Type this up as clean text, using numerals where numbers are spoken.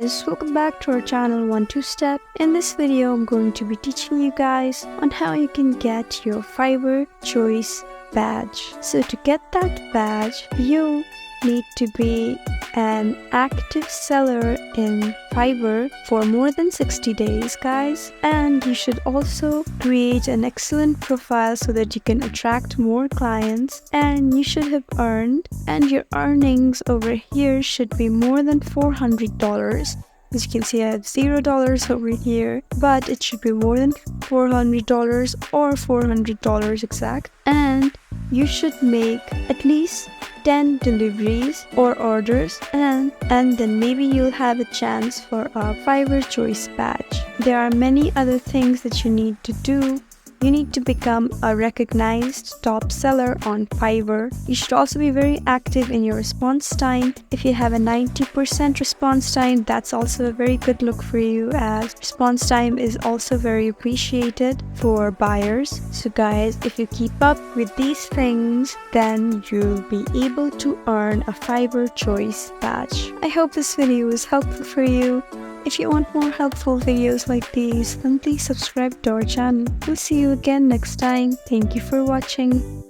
Welcome back to our channel 1-2-Step. In this video, I'm going to be teaching you guys on how you can get your Fiverr Choice Badge. So to get that badge, you need to be an active seller in Fiverr for more than 60 days, guys. And you should also create an excellent profile so that you can attract more clients. And you should have earned, and your earnings over here should be more than $400. As you can see, I have $0 over here, but it should be more than $400 or $400 exact. And you should make at least 10 deliveries or orders, and then maybe you'll have a chance for a Fiverr Choice Badge. There are many other things that you need to do. You need to become a recognized top seller on Fiverr. You should also be very active in your response time. If you have a 90% response time, that's also a very good look for you, as response time is also very appreciated for buyers. So guys, if you keep up with these things, then you'll be able to earn a Fiverr Choice Badge. I hope this video was helpful for you. If you want more helpful videos like these, then please subscribe to our channel. We'll see you again next time. Thank you for watching.